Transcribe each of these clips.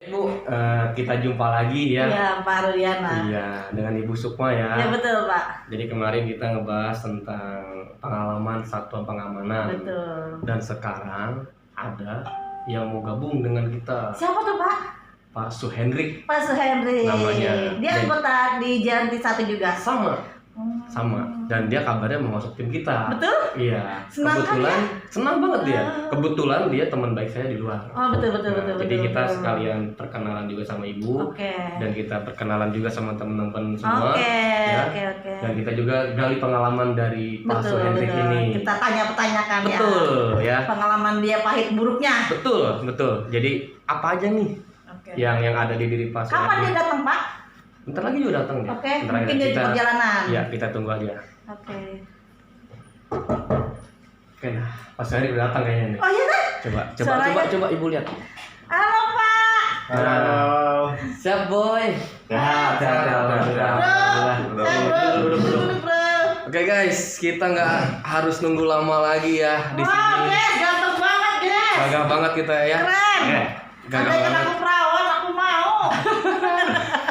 Bu, kita jumpa lagi ya. Iya, Pak Rudiana. Iya, dengan Ibu Sukma ya. Iya betul, Pak. Jadi kemarin kita ngebahas tentang pengalaman satuan pengamanan. Betul. Dan sekarang ada yang mau gabung dengan kita. Siapa tuh, Pak? Pak Suhendrik Pak Suhendrik. namanya. Dia anggota di Janti 1 juga. Sama. Dan dia kabarnya mau masuk tim kita. Betul? Iya. Senang kan Kebetulan senang banget dia. Ah. Kebetulan dia teman baik saya di luar. Oh, betul. Jadi kita betul. sekalian perkenalan juga sama Ibu. Oke. Dan kita perkenalan juga sama teman-teman semua. Oke. Ya. Dan kita juga gali pengalaman dari Pak Suhendrik ini. Kita tanya-pertanyakan ya. Betul ya. Pengalaman dia pahit buruknya. Betul. Jadi apa aja nih Oke. yang ada di diri Pak Kapan Suhendrik? dia datang, Pak? Bentar lagi juga datang dia. Oke, Bentar lagi mungkin dia di perjalanan. Iya, kita tunggu aja. Oke. Oke, nah, Pak Suhendrik udah datang kayaknya nih. Oh iya kan? Coba Ibu lihat. Halo, Pak. Halo. Siap, Boy. Sehat. Duduk, bro. Oke guys, kita nggak harus nunggu lama lagi ya di Wah, sini. guys, ganteng banget, guys. Gagah banget kita ya. Keren. Gagah Andai kan banget. aku perawan, aku mau.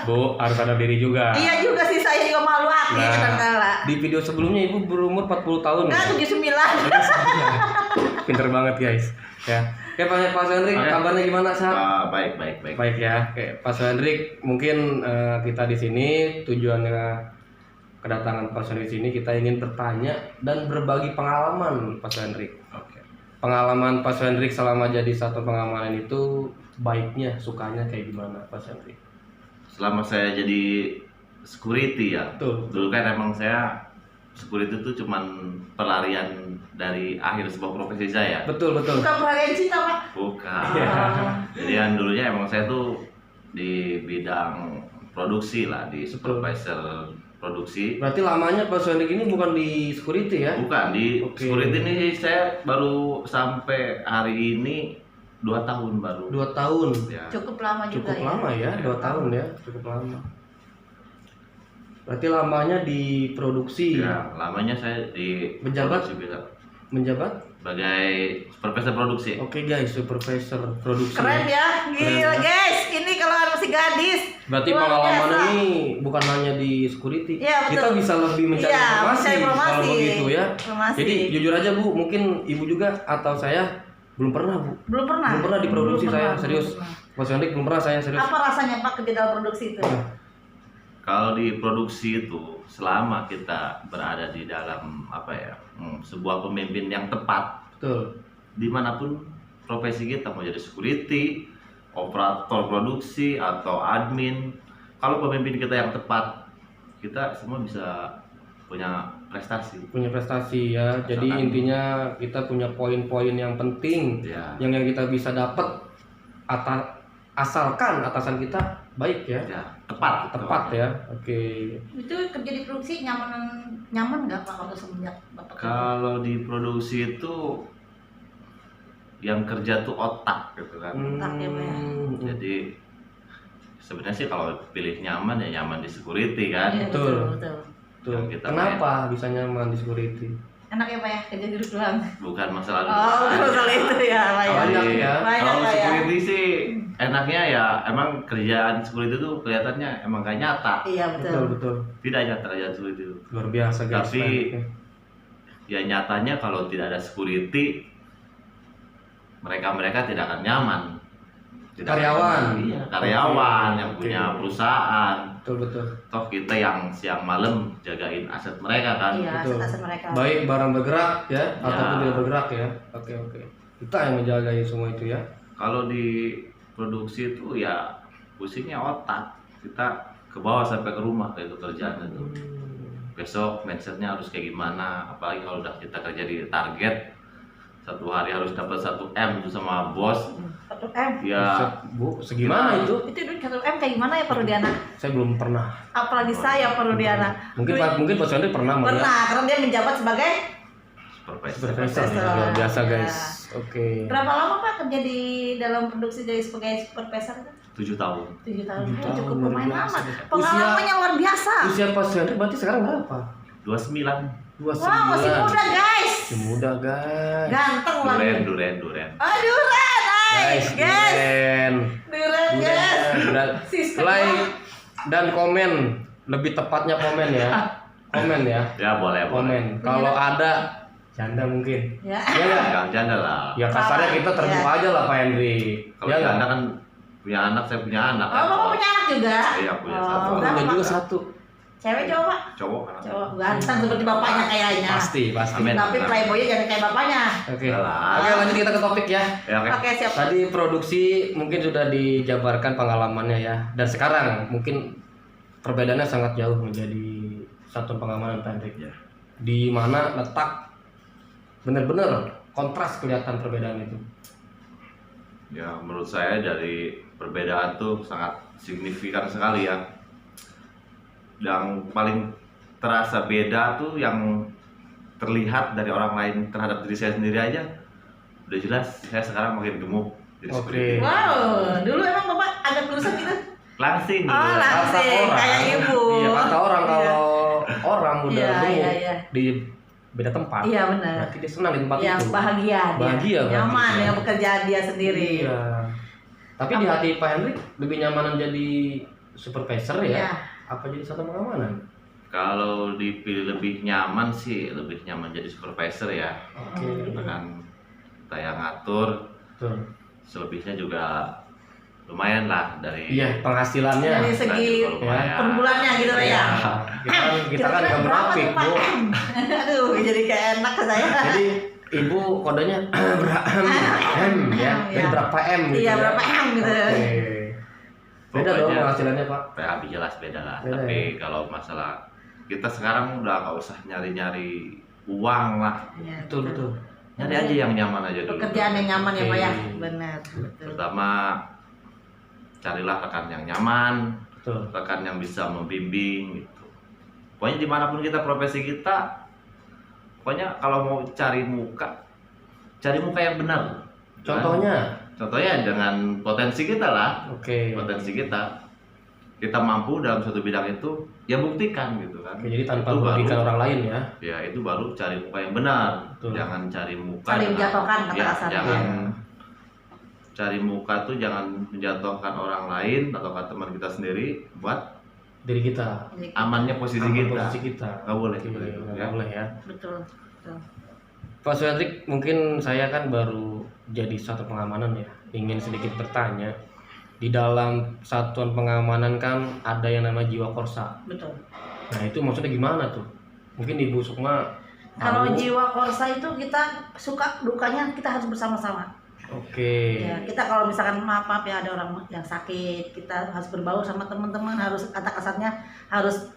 Bu, harus ada diri juga. Iya juga sih, saya juga malu hati Nah, kadang-kala. di video sebelumnya Ibu berumur 40 tahun. Enggak, 79. Pinter banget guys. Ya. Oke, Pak Suhendrik, kabarnya gimana, Sat? Baik. Baik ya. Oke, Pak Suhendrik, mungkin kita di sini tujuannya kedatangan Pak Suhendrik sini kita ingin bertanya dan berbagi pengalaman Pak Suhendrik. Oke. Pengalaman Pak Suhendrik selama jadi satu pengamanan itu baiknya, sukanya kayak gimana Pak Suhendrik? Selama saya jadi security ya. Betul. Dulu kan emang saya security itu cuman pelarian dari akhir sebuah profesi saya. Betul. Bukan pelarian cinta, Pak. Bukan. Iya. Jadi kan dulunya emang saya tuh di bidang produksi lah, di supervisor produksi. Berarti lamanya Pak Suhendrik ini bukan di security ya? Bukan di Oke. security ini saya baru sampai hari ini 2 tahun baru. 2 tahun. Ya. Cukup lama juga Cukup ya. lama ya, 2 tahun ya, cukup lama. Berarti lamanya di produksi. Ya, lamanya saya di Menjabat? produksi juga. Menjabat? Sebagai supervisor produksi. Oke guys, supervisor produksi. Keren ya. Gila, Keren. guys. Ini kalau masih gadis. Berarti luar pengalaman biasa. ini bukan hanya di security. Iya, betul. Kita bisa lebih mencari Iya, informasi, mencari informasi. kalau begitu ya. Informasi. Jadi jujur aja Bu, mungkin Ibu juga atau saya belum pernah Bu. Belum pernah. Belum pernah diproduksi Belum saya, pernah, serius. belum pernah. Pak Suhendrik belum pernah saya serius. Apa rasanya, Pak, kerja dalam produksi itu? Kalau di produksi itu selama kita berada di dalam sebuah pemimpin yang tepat, Betul. dimanapun profesi kita, mau jadi security, operator produksi atau admin, kalau pemimpin kita yang tepat, kita semua bisa punya prestasi. Punya prestasi ya. Jadi Asalkan- intinya kita punya poin-poin yang penting Ya, yang kita bisa dapat asalkan atasan kita baik ya. ya tepat Ya. Oke. Itu kerja di produksi nyaman nggak, Pak, waktu semenjak Bapak kerja? Kalau di produksi itu yang kerja tuh otak gitu kan. Otak ya, Pak, ya. Jadi sebenarnya sih kalau pilih nyaman ya nyaman di security kan. Iya, betul. betul. Tuh. Yang kita Kenapa bisa nyaman di security? Enak ya, Pak, ya, kerja duduk doang. Bukan masalah Oh, masalah itu ya, Pak, ya. Banyak ya. Banyak, Kalau Pak, ya. security sih enaknya ya emang kerjaan security itu kelihatannya emang gak nyata. Iya, betul. Betul. Tidak nyata kerjaan security itu. Luar biasa guys. Tapi Oke. ya nyatanya kalau tidak ada security mereka tidak akan nyaman. Karyawan. Iya, karyawan Oke, yang oke. punya perusahaan. Betul. Toh kita yang siang malam jagain aset mereka kan. Iya, Betul. aset mereka. Baik barang bergerak ya, ataupun Ya. tidak bergerak ya. Oke. Kita yang menjaga semua itu ya. Kalau di produksi itu ya pusingnya otak. Kita ke bawah sampai ke rumah kayak itu kerjaan itu. Besok mindsetnya harus kayak gimana, apalagi kalau udah kita kerja di target 1 hari harus dapat 1 M itu sama bos. 1M. Ya Bu, segimana itu? Itu duit 1M kayak gimana ya, Pak Rudiana? Saya belum pernah. Apalagi saya, Pak Rudiana. Mungkin Pak Suhendrik pernah melihat. Pernah, karena dia menjabat sebagai supervisor. Supervisor. Supervisor. Luar biasa Ya. guys. Oke. berapa lama, Pak, kerja di dalam produksi jadi sebagai supervisor? 7 tahun. 7 tahun. 7 tahun, Cukup luar lumayan biasa. lama. Pengalamannya luar biasa. Usia Pak Suhendrik berarti sekarang berapa? 29. 29. Wah, masih muda, guys. Masih muda guys. Ganteng lagi. Duren. Oh, Duren, Guys, guys. Duren. Duren, guys. Sistem. like dan komen, lebih tepatnya komen ya. Komen ya. Ya boleh. Komen. Kalau ada janda mungkin. Ya. Ya nggak? Jangan janda lah. Ya kasarnya kita terbuka aja lah Pak Hendri. Kalau Ya nggak? janda kan punya anak, saya punya anak. Oh, Bapak punya anak juga? Iya punya Oh, satu. berapa, Ada juga Pak? satu. Cewek cowok, Pak? Cowok anak. Cowok. Ganteng seperti bapaknya kayaknya. Pasti. Amin. Tapi playboy jangan kayak bapaknya. Oke. Alah. Oke, lanjut kita ke topik ya. Ya oke. Oke, siap. Tadi produksi mungkin sudah dijabarkan pengalamannya ya. Dan sekarang mungkin perbedaannya sangat jauh menjadi satuan pengamanan Pak Hendrik. Ya. Di mana letak benar-benar kontras kelihatan perbedaan itu. Ya menurut saya dari perbedaan tuh sangat signifikan sekali ya. Yang paling terasa beda tuh yang terlihat dari orang lain terhadap diri saya sendiri aja. Udah jelas saya sekarang makin gemuk. Jadi Oke. seperti itu. Wow, dulu emang Bapak agak kurusan gitu? Langsing Oh, gitu. langsing. Kayak ibu. Iya, kata orang Iya. kalau orang udah Iya, gemuk iya, iya. di beda tempat. Iya, benar. Berarti dia senang di tempat Yang itu. bahagia dia. Bahagia, Nyaman bahagia. dengan pekerjaan dia sendiri. Iya. Tapi di hati Pak Hendrik lebih nyamanan jadi supervisor ya? Iya. Apa jadi satu pengamanan? Kalau dipilih lebih nyaman sih, lebih nyaman jadi supervisor ya. Oke. Dengan kita yang ngatur, Betul. selebihnya juga lumayan lah dari Iya, penghasilannya. Dari segi juga lumayan. per bulannya gitu lah ya. Kita kan nggak munafik, berapa Bu. tuh, Pak? Aduh, jadi kayak enak ke saya. Jadi Ibu kodenya berapa M ya? Jadi Iya. berapa M gitu Iya, ya? berapa M gitu. Oke. Beda dong Pokoknya- penghasilannya, Pak. Ya lebih jelas beda lah. Beda Tapi ya? kalau masalah kita sekarang udah nggak usah nyari-nyari uang lah. Iya, Betul, betul. Nyari aja yang nyaman aja dulu. Pekerjaan yang nyaman ya, Pak ya. Oke. Benar, betul. Pertama carilah rekan yang nyaman, Betul. rekan yang bisa membimbing gitu. Pokoknya dimanapun kita profesi kita, pokoknya kalau mau cari muka yang benar. Contohnya? Contohnya dengan potensi kita lah. Oke. Potensi kita mampu dalam suatu bidang itu, ya buktikan gitu kan. Oke, jadi tanpa Itu merugikan baru- orang lain ya. Ya itu baru cari muka yang benar. Betul. Jangan cari muka Saling dengan- menjatuhkan kata ya, kasarnya. jangan Iya. cari muka tuh jangan menjatuhkan orang lain atau teman kita sendiri buat Dari kita. Jadi, amannya posisi Aman kita. posisi kita. Nggak boleh Oke, seperti itu, nggak ya. boleh ya. betul. Betul. Pak Suhendrik, mungkin saya kan baru jadi satu pengamanan ya. Ingin sedikit bertanya. Di dalam satuan pengamanan kan ada yang namanya jiwa korsa. Betul. Nah itu maksudnya gimana tuh? Mungkin Ibu Sukma Kalau tahu. jiwa korsa itu kita suka dukanya kita harus bersama-sama. Oke. Ya, kita kalau misalkan maaf ya ada orang yang sakit, kita harus berbaur sama teman-teman, harus kata kasarnya harus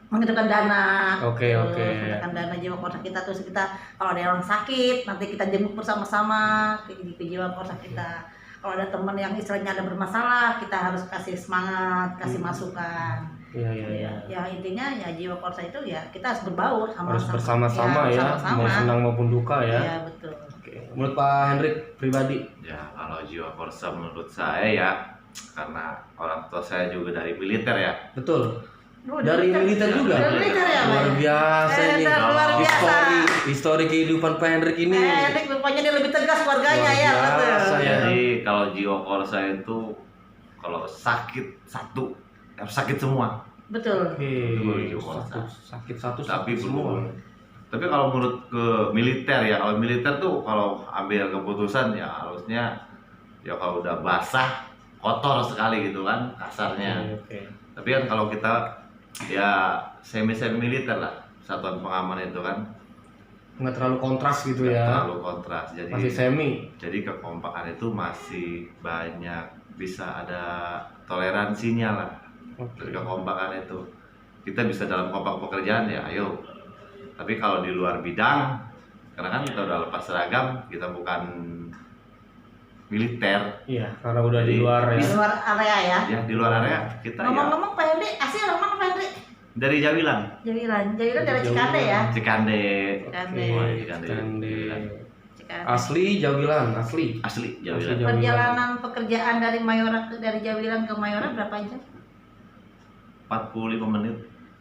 menghidupkan dana. Oke, Terus oke. menghidupkan dana jiwa korsa kita, terus kita kalau ada orang sakit nanti kita jenguk bersama-sama ke jiwa korsa kita. Kalau ada teman yang istilahnya ada bermasalah, kita harus kasih semangat, kasih masukan. Iya, iya, iya. Ya intinya ya jiwa korsa itu ya kita harus berbaur Harus bersama-sama ya, bersama-sama. mau senang maupun duka ya. Iya betul. Oke. Menurut Pak Hendrik pribadi, Ya kalau jiwa korsa menurut saya ya karena orang tua saya juga dari militer ya. betul. Oh, Dari militer juga. Dari militer ya, Luar Pak? biasa ini. Luar biasa. Histori kehidupan Pak Hendrik ini. Hendrik rupanya dia lebih tegas keluarganya Luar ya, biasa betul. ya. Jadi kalau jiwa korsa itu kalau sakit satu, harus sakit semua. Betul. Oke. Betul, jiwa korsa. Sakit satu Tapi sakit semua. belum. Tapi kalau menurut ke militer ya, kalau militer tuh kalau ambil keputusan ya harusnya ya kalau udah basah kotor sekali gitu kan kasarnya. Oke. Tapi kan kalau kita ya semi militer lah satuan pengaman itu kan Nggak terlalu kontras gitu nggak ya. terlalu kontras. Masih semi. Jadi kekompakan itu masih banyak bisa ada toleransinya lah. Dari kekompakan itu kita bisa dalam kompak pekerjaan ya ayo. Tapi kalau di luar bidang karena kan kita udah lepas seragam, kita bukan militer Iya, karena udah di Jadi, luar Di ya. luar area ya. ya di luar area kita ya Ngomong-ngomong Pak Hendrik, asli orang mana Pak Hendrik? dari Jawilan, Jawilan dari Cikande ya. Cikande, Cikande. Semua di Oke, Cikande. Cikande. Cikande. Asli Jawilan, asli. Asli Asli Jawilan. Jawilan. Perjalanan pekerjaan dari Mayora dari Jawilan ke Mayora berapa jam? 45 menit.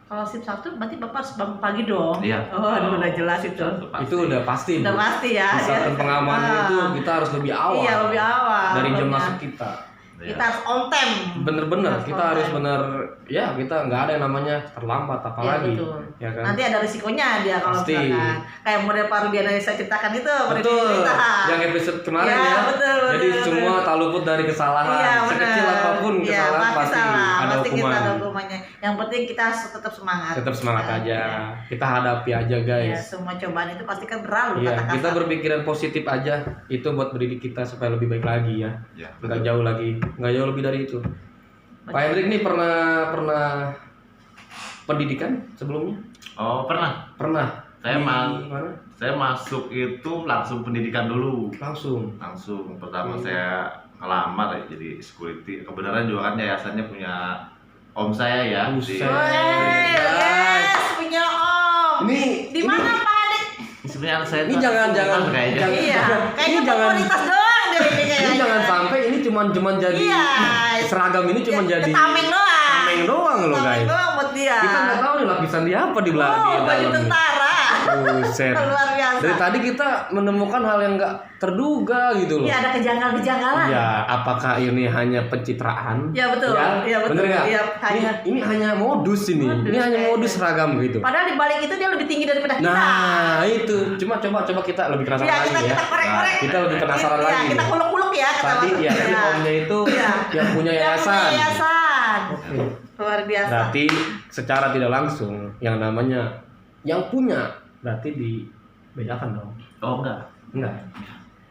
Kalau sip 1 berarti Bapak harus bangun pagi dong. Iya. Oh, aduh, udah jelas itu. Itu udah pasti. Udah Bu. pasti ya. Di satuan pengamanan Ah. itu kita harus lebih awal. Iya, lebih awal. Dari jam pokoknya. masuk kita. Kita harus on time. Bener-bener kita on harus time. bener ya, kita nggak ada yang namanya terlambat Iya, apalagi betul. ya kan. Nanti ada risikonya dia kalau Pasti. misalkan kayak model Pak Rudiana yang saya ceritakan itu, Betul, cerita. yang episode kemarin Ya, ya. betul, Jadi betul, semua tak luput dari kesalahan. Iya, Sekecil benar. apapun Iya, kesalahan pasti salah. ada Pasti kita hukuman. ada hukumannya. Yang penting kita harus tetap semangat. Tetap semangat Iya. aja. Kita hadapi aja Ya, guys. semua cobaan itu pasti kan berlalu. Iya, kata kita kasar. berpikiran positif aja. Itu buat mendidik kita supaya lebih baik lagi ya. Ya. Nggak jauh lagi, nggak jauh lebih dari itu. Pak Hendrik nih pernah pendidikan sebelumnya? Oh, pernah. Pernah. Saya Di mal- mana? Saya masuk itu langsung pendidikan dulu. Langsung. Pertama saya ngelamar ya, jadi security. Kebenaran juga kan yayasannya punya om saya ya. Buset. Weh, yes, punya om. Di mana Pak Adik? Sebenarnya anak saya Ini tuh jangan kayaknya. jangan- Iya, ini kayaknya jangan- komunitas doang deh ini kayaknya. Ini jangan sampai ini cuman jadi Iya. seragam ini cuman jadi tameng doang. tameng doang loh Tameng guys. doang buat dia. Kita nggak tahu nih lapisan dia apa di belakang Oh, di baju dalam. tentara. Buset. Luar biasa. Dari tadi kita menemukan hal yang nggak terduga gitu loh. Iya, ada kejanggalan-kejanggalan. Ya, apakah ini hanya pencitraan? Ya, betul. Ya, Ya, betul. Bener nggak? Iya, Ini hanya modus ini. Modus, Ini hanya kayaknya. modus seragam gitu. Padahal di balik itu dia lebih tinggi daripada kita. Nah, itu. Coba kita lebih penasaran Iya, lagi kita ya. kita korek-korek. Kita lebih penasaran Iya, lagi kita nih. kuluk-kuluk ya kata Tadi Mas. ya, tadi Iya. omnya itu Iya. yang punya yayasan. Yayasan. Oke. Luar biasa. Berarti secara tidak langsung yang namanya yang punya berarti dibedakan dong. Oh enggak. Enggak.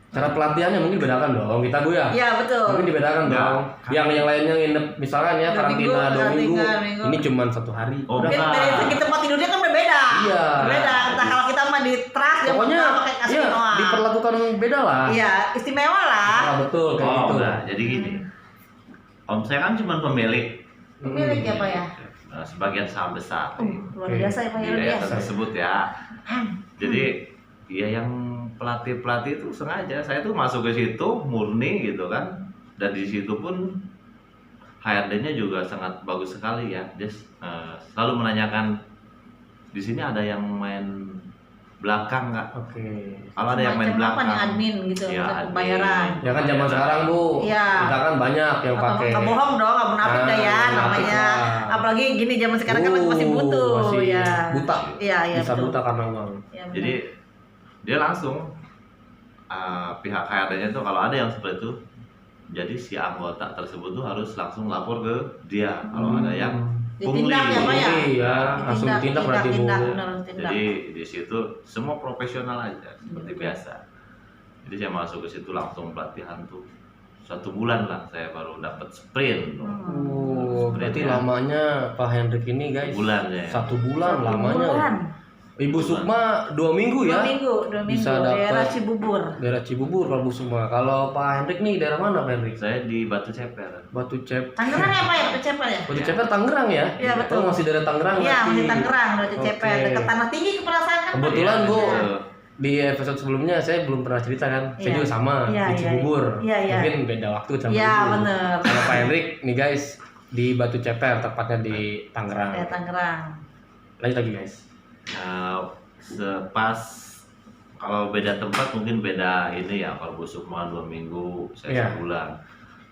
Cara pelatihannya mungkin bedakan dong. Kita Bu ya. Iya, betul. Mungkin dibedakan Enggak. dong. Yang lainnya nginep misalkan ya 2 karantina minggu, 2 minggu. karantina 2 Ini cuma 1 hari. Oh, Udah. Mungkin enggak. dari segi tempat tidurnya kan berbeda. Iya. Berbeda. Entah kalau kita mah di trust dia Pokoknya pakai kasih ya doang. diperlakukan beda lah. Iya, istimewa lah. Ah, betul kayak Oh gitu. enggak. Jadi gini. Om saya kan cuma pemilik. Pemilik ya, Pak ya? Sebagian saham besar. Luar Oke. biasa ya, Pak ya, Di luar yayasan biasa. tersebut ya. Jadi ya yang pelatih itu sengaja saya tuh masuk ke situ murni gitu kan, dan di situ pun HRD-nya juga sangat bagus sekali ya. Dia selalu menanyakan di sini ada yang main belakang nggak? Oke. Kalau ada yang main Semacam apa belakang, nih, admin gitu, Ya, untuk admin. pembayaran. Ya kan zaman sekarang Bu, Iya. kita kan banyak yang Atau pakai. nggak bohong dong, nggak munafik dah ya munafik namanya. lah. Apalagi gini zaman sekarang kan masih butuh masih ya. buta. Iya, iya. Bisa betul. buta karena uang. Iya, benar. jadi dia langsung pihak HRD-nya tuh kalau ada yang seperti itu, jadi si anggota tersebut tuh harus langsung lapor ke dia kalau ada yang pungli. ditindak ya, Pak ya? Iya, langsung tindak berarti Bu. benar, tindak. Jadi di situ semua profesional aja seperti biasa. Jadi saya masuk ke situ langsung pelatihan tuh 1 bulan lah saya baru dapat sprint. Oh, berarti Sprintnya lamanya Pak Hendrik ini guys. bulan ya. 1 bulan lamanya. Bulan. Ibu Sukma 2 minggu ya. 2 minggu, Bisa dapat. daerah Cibubur. Daerah Cibubur kalau Bu Sukma. Kalau Pak Hendrik nih daerah mana Pak Hendrik? Saya di Batu Ceper. Batu Cep. Tangerang ya, Pak ya? Batu Ceper ya? Batu Ceper Tangerang ya? Iya, betul. Oh, masih daerah Tangerang Iya, berarti. masih Tangerang, Batu Ceper, Oke. dekat Tanah Tinggi keperasaan kan. Pak? Kebetulan Bu, Iya. di episode sebelumnya saya belum pernah cerita kan. Saya Iya. juga sama Iya, di iya, Cibubur. iya, iya. Mungkin beda waktu sama Iya, Ibu. bener. Kalau Pak Hendrik nih guys di Batu Ceper, tepatnya di Tangerang. Ya, Tangerang. Lanjut lagi guys. Pas kalau beda tempat mungkin beda ini ya. Kalau Bu Sukma 2 minggu, saya Iya. sebulan.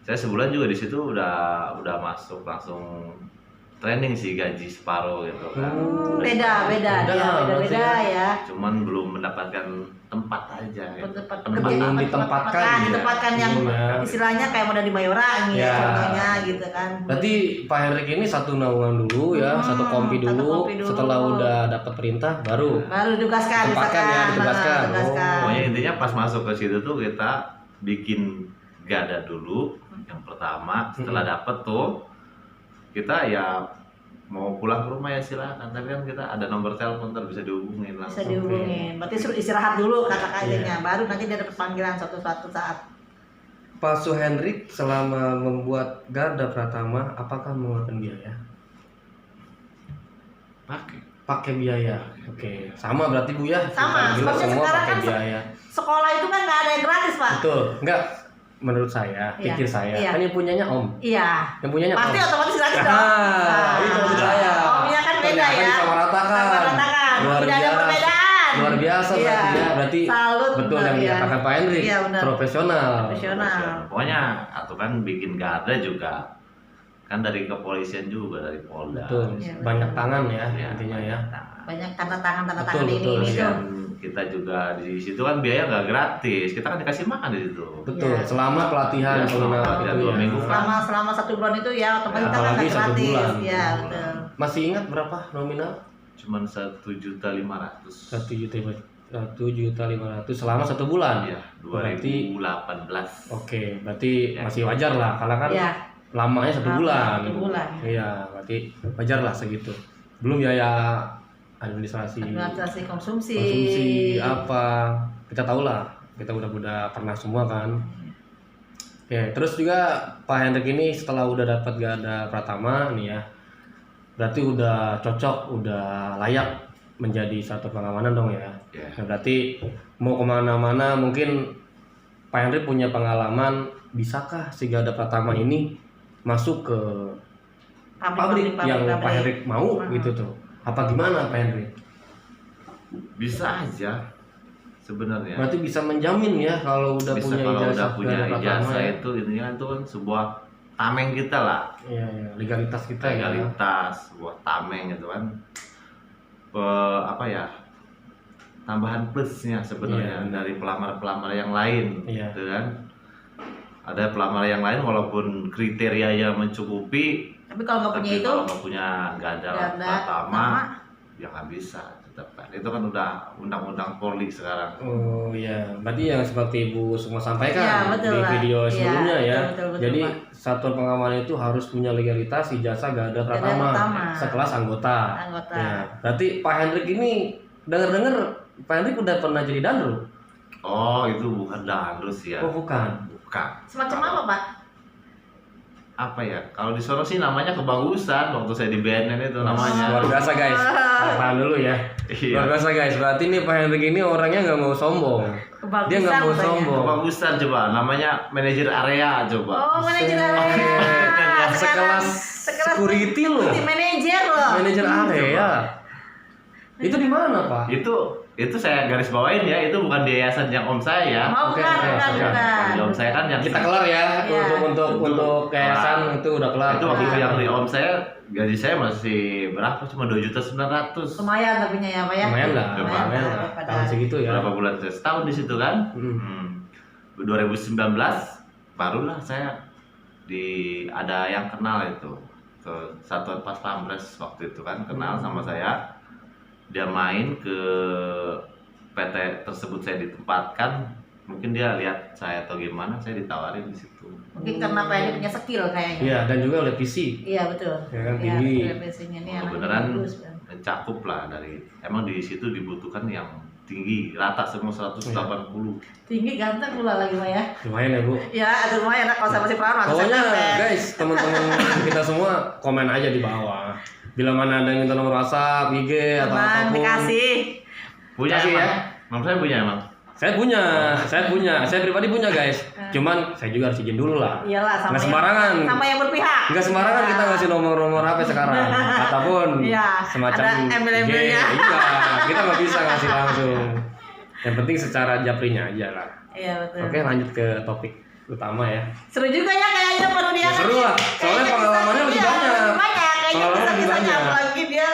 Saya sebulan juga di situ udah masuk langsung training sih, gaji separuh gitu kan. Beda Beda, ya, berarti beda ya. Cuman belum mendapatkan tempat aja. Gitu. Tempat Tempat. Belum ditempatkan, kan, ya. ditempatkan yang Iya. istilahnya kayak modal di Mayora ini Ya. ya, contohnya gitu kan. Berarti Pak Hendrik ini 1 naungan dulu ya, 1 kompi 1 dulu. kompi dulu. Setelah udah dapat perintah baru baru ditugaskan, Tempatkan ya, ditugaskan. ditugaskan. Pokoknya intinya pas masuk ke situ tuh kita bikin gada dulu yang pertama. Setelah dapet tuh kita ya mau pulang ke rumah ya silakan, tapi kan kita ada nomor telepon ntar bisa dihubungin Bisa langsung. dihubungin. Berarti suruh istirahat dulu kata kaidahnya, Iya. baru nanti dia dapat panggilan suatu saat. Pak Hendrik selama membuat Garda Pratama apakah mengeluarkan biaya? Pakai. Pakai biaya. Oke, sama berarti Bu ya. Sama, Kita bilang sebabnya semua sekarang pakai kan biaya. Sekolah itu kan nggak ada yang gratis, Pak. Betul. Enggak, menurut saya, Iya, pikir saya, iya. kan yang punyanya Om. Iya. Yang punyanya Pasti Om. otomatis gratis dong. Itu maksud saya. Omnya kan beda Ternyata ya. disamaratakan. Samaratakan. Luar Tidak ada biasa. perbedaan. Luar biasa biasa Iya. berarti ya. Berarti Salut, betul benar, yang ya. dikatakan Pak Hendrik, Iya, benar. profesional. Profesional. Pokoknya atau kan bikin garda juga kan dari kepolisian juga, dari Polda. Betul. Iya, betul. Banyak tangan ya Ya, intinya ya. Banyak tanda tangan Betul, ini betul. ini Dan tuh. kita juga di situ kan biaya nggak gratis, kita kan dikasih makan di situ. Betul. Iya. Selama pelatihan Iya, selama pengenal pelatihan itu 2 ya. minggu. Selama 1 bulan itu ya otomatis kita kan Apalagi nggak 1 gratis. bulan. Ya, betul. Masih ingat berapa nominal? Cuman 1.500.000. 1.500.000 selama 1 bulan. Iya, Berarti 2018. oke, berarti Ya. masih wajar lah karena kan Ya, lamanya 1 bulan. 1 bulan. Iya, berarti wajar lah segitu. Belum biaya administrasi, Administrasi konsumsi. apa, kita tahu lah, kita udah pernah semua kan. Oke, terus juga Pak Hendrik ini setelah udah dapat Garda Pratama nih ya, berarti udah cocok, udah layak menjadi satu pengamanan dong ya. Ya. Nah, berarti mau kemana-mana mungkin Pak Hendrik punya pengalaman, bisakah si Garda Pratama ini masuk ke pabrik yang Pak Hendrik mau gitu tuh? Apa gimana Pak Hendrik? Bisa aja sebenarnya. Berarti bisa menjamin ya kalau udah Bisa punya kalau ijazah udah punya Garda Pratama ijazah ya? itu intinya itu kan sebuah tameng kita lah, Iya, iya, legalitas kita ya. legalitas, sebuah tameng gitu kan. Apa ya? Tambahan plusnya sebenarnya Iya. dari pelamar-pelamar yang lain, Iya. gitu kan. Ada pelamar yang lain walaupun kriterianya mencukupi, Tapi kalau nggak punya tapi itu, kalau nggak punya Garda Garda Pratama, Pratama. ya nggak bisa tetap kan. Itu kan udah undang-undang Polri sekarang. Oh iya, berarti yang seperti Ibu semua sampaikan Iya, betul, di Pak. video Iya, sebelumnya ya. betul, betul, Jadi Pak. satuan pengamanan itu harus punya legalitas ijazah Garda Pratama Pratama. sekelas anggota. Anggota. Ya, berarti Pak Hendrik ini dengar-dengar Pak Hendrik udah pernah jadi danru? Oh, itu bukan dandrus ya. Oh bukan. Bukan. semacam apa, Pak? Apa ya? Kalau di sono sih namanya kebagusan waktu saya di BNN itu namanya. Luar biasa guys. Tahan dulu ya. Iya. Luar biasa guys. Berarti nih Pak Hendrik ini orangnya nggak mau sombong. Kebagusan Dia nggak mau katanya. sombong. Kebagusan coba, namanya manajer area coba. Oh, manajer Set. area. Sekelas security loh. Manajer loh. Manajer area. Itu di mana Pak? Itu saya garis bawain ya, itu bukan di yayasan yang om saya. Oh, Oke, bukan, oke, bukan, oke. bukan. Di om saya kan yang Kita kelar ya Iya. untuk yayasan itu udah kelar. Itu waktu Iya. yang di om saya gaji saya masih berapa? Cuma 2.900.000. Lumayan tapi ya, Pak ya. Lumayan lah, Lumayan lumayan lah. daripada- Tahun segitu ya. Berapa bulan saya? Setahun di situ kan? Hmm. 2019 barulah saya ada yang kenal itu ke Satuan Pas Pampres waktu itu kan kenal sama saya. Dia main ke PT tersebut saya ditempatkan, mungkin dia lihat saya atau gimana, saya ditawarin di situ. Mungkin karena Pak Edi punya skill kayaknya. Iya, dan juga oleh PC. Iya, betul. Ya kan, Iya, tinggi. PC-nya ini Oh, anak beneran bagus, Bang. mencakup lah dari emang di situ dibutuhkan yang tinggi rata semua 180. Tinggi ganteng pula lagi, Pak ya. Lumayan ya Bu. Ya, aduh lumayan lah kalau saya masih perawan. Pokoknya guys, teman-teman kita semua komen aja di bawah. Bila mana ada yang minta nomor WhatsApp, IG atau Teman apapun. dikasih. Punya Kasih emang? ya. Emang saya punya emang. Saya punya, saya pribadi punya guys. Cuman saya juga harus izin dulu lah. Iyalah sama Nggak sembarangan. sama yang berpihak. Enggak sembarangan Iya. kita ngasih nomor-nomor HP sekarang ataupun Iya, semacam ada embel-embelnya. IG. Iya, kita nggak bisa ngasih langsung. Yang penting secara japrinya aja lah. Iya, betul. Oke, lanjut ke topik utama ya. Seru juga ya kayaknya baru dia. Ya, seru lah. Soalnya pengalamannya lebih banyak. Banyak kayaknya Pengalamannya lebih kisah-kisahnya banyak. apalagi dia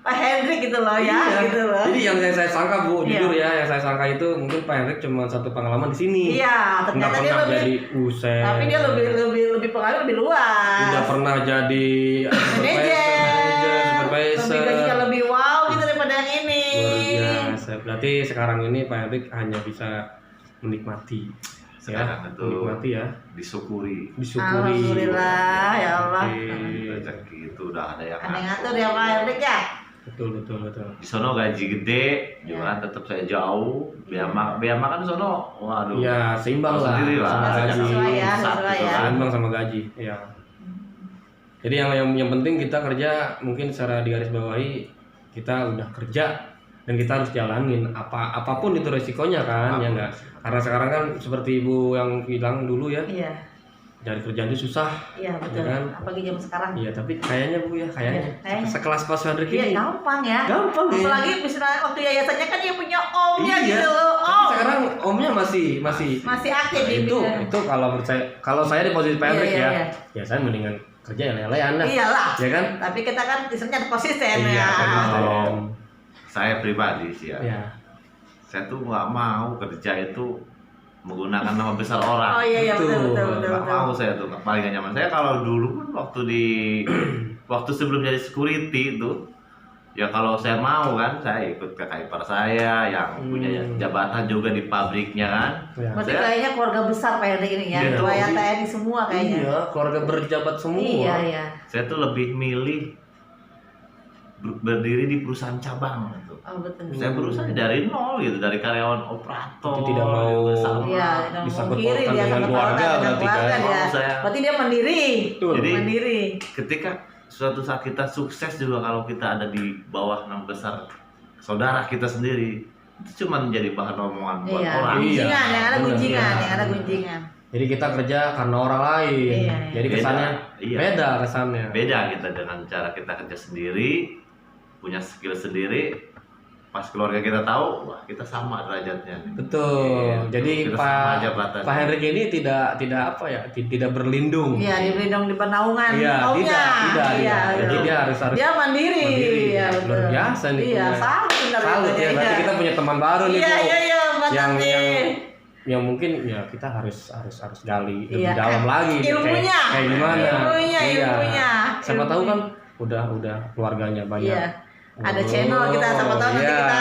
Pak Hendrik gitu loh ya, Iya. gitu loh. Jadi yang saya sangka Bu, Iya. jujur ya, yang saya sangka itu mungkin Pak Hendrik cuma satu pengalaman di sini. Iya, Nggak ternyata dia pernah lebih jadi uset. tapi dia lebih pengalaman lebih luas. Udah pernah jadi Manajer, supervisor. lebih gajinya lebih wow gitu daripada yang ini. Luar biasa. Berarti sekarang ini Pak Hendrik hanya bisa menikmati. Sekarang itu Menikmati ya. disyukuri. Disyukuri. Alhamdulillah ya Allah. Oke. Rezeki itu udah ada yang Ada yang ngatur ya Pak Hendrik ya. Betul. Di sono gaji gede, juga kan tetap saya jauh. Biaya makan di sono, waduh. Ya seimbang Tahu lah sendiri lah. sama gaji. Sesuai ya, Pusat sesuai gitu ya. kan. Seimbang sama gaji. Ya. Jadi yang penting kita kerja mungkin secara digarisbawahi kita udah kerja dan kita harus jalanin apapun itu resikonya kan ya enggak. Karena sekarang kan seperti Ibu yang bilang dulu ya, Iya. cari kerjaan itu susah. Iya betul. Ya kan? Apalagi zaman sekarang. Iya, tapi kayaknya Bu ya, kayaknya Kayaknya. sekelas Pak Hendrik Iya ini gampang ya. gampang ya. Apalagi misalnya waktu yayasannya kan dia punya omnya Iya. gitu loh. Tapi Om. sekarang omnya masih Masih aktif di itu kalau menurut saya, kalau saya di posisi Pak Iya, Hendrik iya, ya, iya. ya saya mendingan kerja yang lelean dah. Iyalah. Ya kan? Tapi kita kan istilahnya konsisten Iya, ya. konsisten. Saya pribadi sih ya, Iya. saya tuh nggak mau kerja itu menggunakan nama besar orang. Oh iya betul Betul. betul. Nggak mau saya tuh, paling gak nyaman. Saya kalau dulu pun waktu waktu sebelum jadi security itu, ya kalau saya mau kan, saya ikut kakak ipar saya yang punya jabatan juga di pabriknya kan. Iya. Berarti kayaknya keluarga besar Pak Hendrik ini ya. Iya. Keluarga TNI semua kayaknya. Iya, keluarga berjabat semua. Iya iya. Saya tuh lebih milih berdiri di perusahaan cabang gitu. Oh betul. Saya berusaha dari nol gitu, dari karyawan operator. Jadi tidak mau sama. Iya, dan disangkut mengkiri pautkan dia dengan sama keluarga dengan berarti keluarga kan. dia. Saya- Berarti dia mandiri. Betul. Jadi- Mandiri. Ketika suatu saat kita sukses juga, kalau kita ada di bawah nama besar saudara kita sendiri, itu cuma menjadi bahan omongan buat Iya, orang. Iya, gunjingan, yang ada benar. gunjingan, Iya. yang ada gunjingan. Jadi kita kerja karena orang lain. Iya, iya. Jadi Beda. kesannya Iya. beda kesannya. Beda kita dengan cara kita kerja sendiri, punya skill sendiri. Pas keluarga kita tahu, wah kita sama derajatnya. Betul. Iya, Jadi kita sama aja Pak beratnya. Pak Hendrik ini tidak apa ya? Tidak berlindung. Iya, diberi dong di penaungan Iya, maunya. tidak. Iya, Jadi betul. dia harus Dia mandiri. mandiri. Iya, Luar betul. biasa nih. Iya, punya. salut benar. Salut ya. Berarti kita punya teman baru nih, Iya, Bu. iya, iya, Mbak yang Tati. yang mungkin ya kita harus gali lebih Iya, dalam lagi nih, ilmunya. kayak gimana Ilmunya, Iya. ilmunya. Siapa tahu kan Ilmunya. udah keluarganya banyak. Iya. Ada channel kita, siapa tahu nanti iya. kita,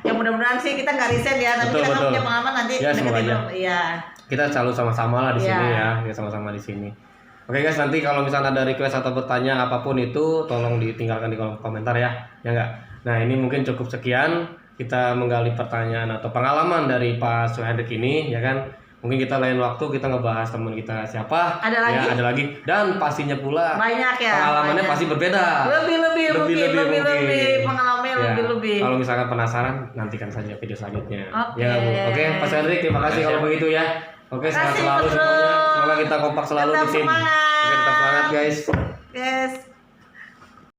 ya mudah-mudahan sih kita nggak riset ya, tapi Betul, kita kan betul. punya pengalaman nanti Ya, semoga deketin aja. dulu. Iya. Kita selalu sama-sama lah di Iya. sini ya, kita sama-sama di sini. Oke guys, nanti kalau misalnya ada request atau bertanya apapun itu, tolong ditinggalkan di kolom komentar ya, ya enggak. Nah ini mungkin cukup sekian kita menggali pertanyaan atau pengalaman dari Pak Hendrik ini, ya kan. Mungkin kita lain waktu kita ngebahas teman kita siapa. Ada lagi? Ya, ada lagi. Dan pastinya pula Banyak ya. pengalamannya banyak. pasti berbeda. Lebih mungkin. pengalamannya Ya, lebih. kalau misalkan penasaran, nantikan saja video selanjutnya. Oke. Ya, Bu. Oke, Pak Hendrik, terima kasih kalau begitu ya. Oke, sehat Makasih, selalu Bro. semuanya. Semoga kita kompak selalu Tetap di tim. semangat. Oke, tetap semangat guys. Yes.